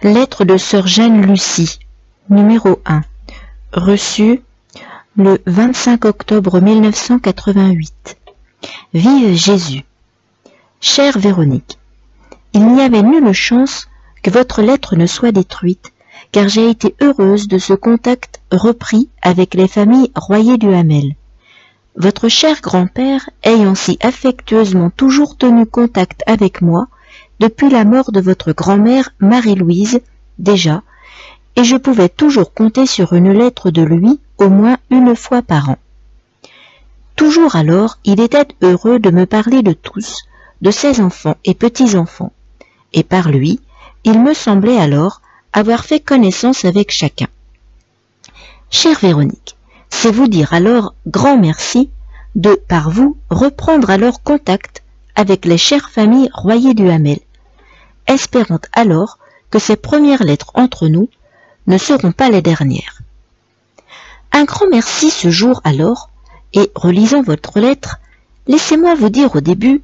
Lettre de sœur Jeanne Lucie, numéro 1, reçue le 25 octobre 1988. Vive Jésus. Chère Véronique, il n'y avait nulle chance que votre lettre ne soit détruite, car j'ai été heureuse de ce contact repris avec les familles Royer du Hamel. Votre cher grand-père ayant si affectueusement toujours tenu contact avec moi, depuis la mort de votre grand-mère Marie-Louise, déjà, et je pouvais toujours compter sur une lettre de lui au moins une fois par an. Toujours alors, il était heureux de me parler de tous, de ses enfants et petits-enfants, et par lui, il me semblait alors avoir fait connaissance avec chacun. Chère Véronique, c'est vous dire alors grand merci de, par vous, reprendre alors contact avec les chères familles Royer du Hamel, espérant alors que ces premières lettres entre nous ne seront pas les dernières. Un grand merci ce jour alors, et relisant votre lettre, laissez-moi vous dire au début,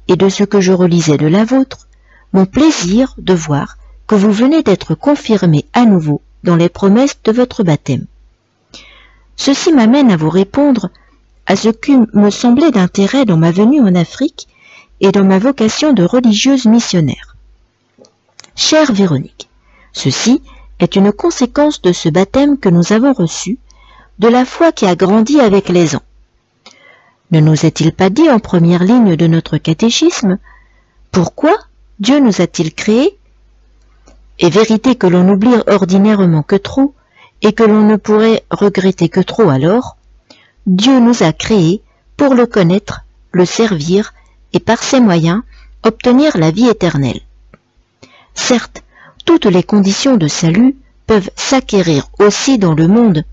et de ce que je relisais de la vôtre, mon plaisir de voir que vous venez d'être confirmé à nouveau dans les promesses de votre baptême. Ceci m'amène à vous répondre à ce qui me semblait d'intérêt dans ma venue en Afrique et dans ma vocation de religieuse missionnaire. Chère Véronique, ceci est une conséquence de ce baptême que nous avons reçu, de la foi qui a grandi avec les ans. Ne nous est-il pas dit en première ligne de notre catéchisme, pourquoi Dieu nous a-t-il créés? Et vérité que l'on oublie ordinairement que trop, et que l'on ne pourrait regretter que trop alors, Dieu nous a créés pour le connaître, le servir, et par ses moyens, obtenir la vie éternelle. Certes, toutes les conditions de salut peuvent s'acquérir aussi dans le monde,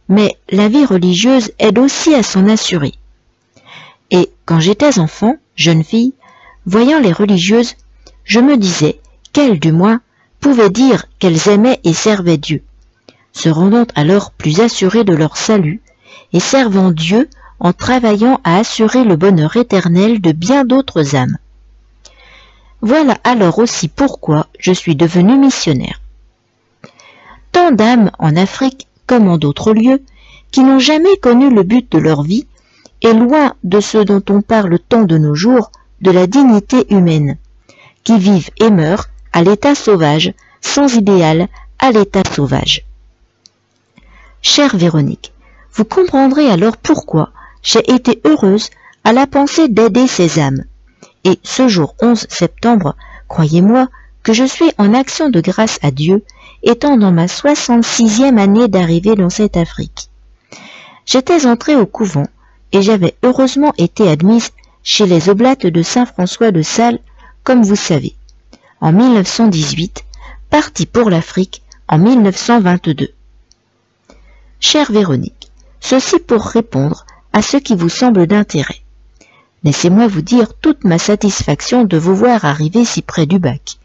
mais la vie religieuse aide aussi à s'en assurer. Et quand j'étais enfant, jeune fille, voyant les religieuses, je me disais qu'elles, du moins, pouvaient dire qu'elles aimaient et servaient Dieu, se rendant alors plus assurées de leur salut et servant Dieu en travaillant à assurer le bonheur éternel de bien d'autres âmes. Voilà alors aussi pourquoi je suis devenue missionnaire. Tant d'âmes en Afrique comme en d'autres lieux qui n'ont jamais connu le but de leur vie et loin de ce dont on parle tant de nos jours, de la dignité humaine, qui vivent et meurent à l'état sauvage, sans idéal à l'état sauvage. Chère Véronique, vous comprendrez alors pourquoi j'ai été heureuse à la pensée d'aider ces âmes. Et ce jour 11 septembre, croyez-moi que je suis en action de grâce à Dieu, étant dans ma 66e année d'arrivée dans cette Afrique. J'étais entrée au couvent et j'avais heureusement été admise chez les Oblates de Saint-François de Sales, comme vous savez, en 1918, partie pour l'Afrique en 1922. Chère Véronique, ceci pour répondre à ce qui vous semble d'intérêt. Laissez-moi vous dire toute ma satisfaction de vous voir arriver si près du bac.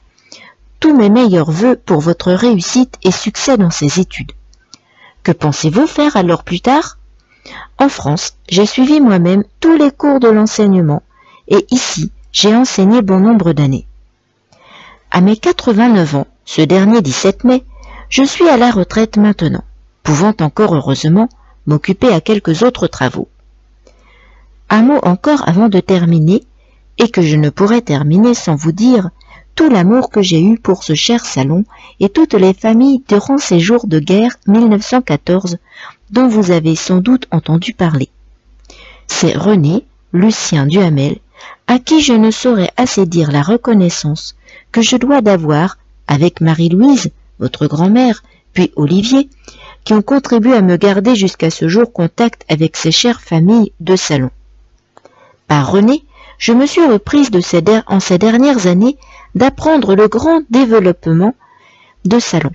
Tous mes meilleurs vœux pour votre réussite et succès dans ces études. Que pensez-vous faire alors plus tard? En France, j'ai suivi moi-même tous les cours de l'enseignement et ici, j'ai enseigné bon nombre d'années. À mes 89 ans, ce dernier 17 mai, je suis à la retraite maintenant, pouvant encore heureusement m'occuper à quelques autres travaux. Un mot encore avant de terminer, et que je ne pourrais terminer sans vous dire tout l'amour que j'ai eu pour ce cher salon et toutes les familles durant ces jours de guerre 1914 dont vous avez sans doute entendu parler. C'est René, Lucien Duhamel, à qui je ne saurais assez dire la reconnaissance que je dois d'avoir, avec Marie-Louise, votre grand-mère, puis Olivier, qui ont contribué à me garder jusqu'à ce jour contact avec ces chères familles de salon. Par René, je me suis reprise en ces dernières années d'apprendre le grand développement de salon,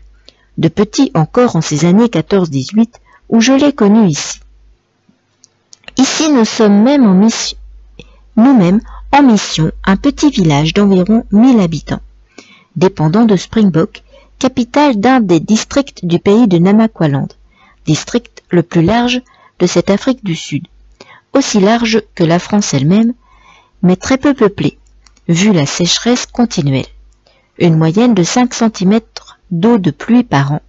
de petit encore en ces années 14-18, où je l'ai connu ici. Ici, nous sommes nous-mêmes en mission, un petit village d'environ 1000 habitants, dépendant de Springbok, capitale d'un des districts du pays de Namaqualand, district le plus large de cette Afrique du Sud, aussi large que la France elle-même, mais très peu peuplé, vu la sécheresse continuelle, une moyenne de 5 cm d'eau de pluie par an,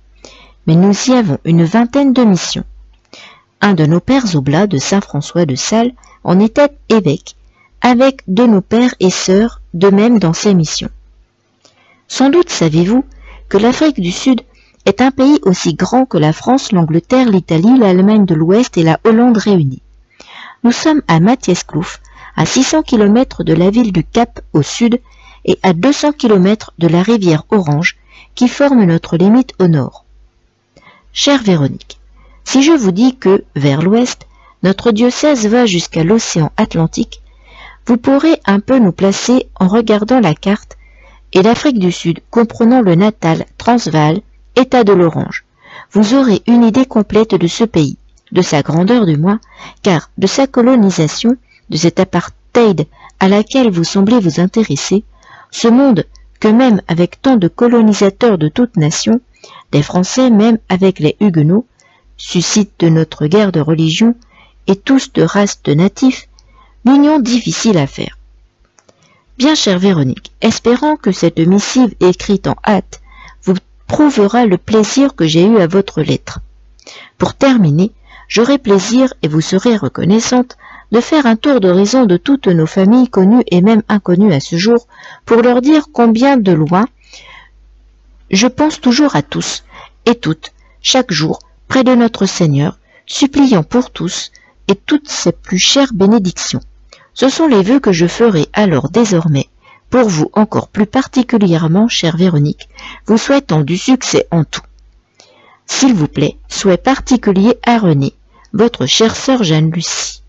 mais nous y avons une vingtaine de missions. Un de nos pères oblats de Saint-François de Sales en était évêque, avec de nos pères et sœurs de même dans ces missions. Sans doute savez-vous que l'Afrique du Sud est un pays aussi grand que la France, l'Angleterre, l'Italie, l'Allemagne de l'Ouest et la Hollande réunies. Nous sommes à Mathieskloof, à 600 km de la ville du Cap au sud et à 200 km de la rivière Orange qui forme notre limite au nord. Chère Véronique, si je vous dis que, vers l'ouest, notre diocèse va jusqu'à l'océan Atlantique, vous pourrez un peu nous placer en regardant la carte et l'Afrique du Sud comprenant le Natal, Transvaal, État de l'Orange. Vous aurez une idée complète de ce pays, de sa grandeur du moins, car de sa colonisation, de cet apartheid à laquelle vous semblez vous intéresser, ce monde que même avec tant de colonisateurs de toutes nations, des Français même avec les Huguenots, suscite de notre guerre de religion, et tous de race de natifs, l'union difficile à faire. Bien chère Véronique, espérant que cette missive écrite en hâte vous prouvera le plaisir que j'ai eu à votre lettre. Pour terminer, j'aurai plaisir, et vous serez reconnaissante, de faire un tour d'horizon de toutes nos familles connues et même inconnues à ce jour, pour leur dire combien de loin je pense toujours à tous et toutes, chaque jour, près de notre Seigneur, suppliant pour tous et toutes ses plus chères bénédictions. Ce sont les vœux que je ferai alors désormais, pour vous encore plus particulièrement, chère Véronique, vous souhaitant du succès en tout. S'il vous plaît, souhait particulier à René, votre chère sœur Jeanne Lucie.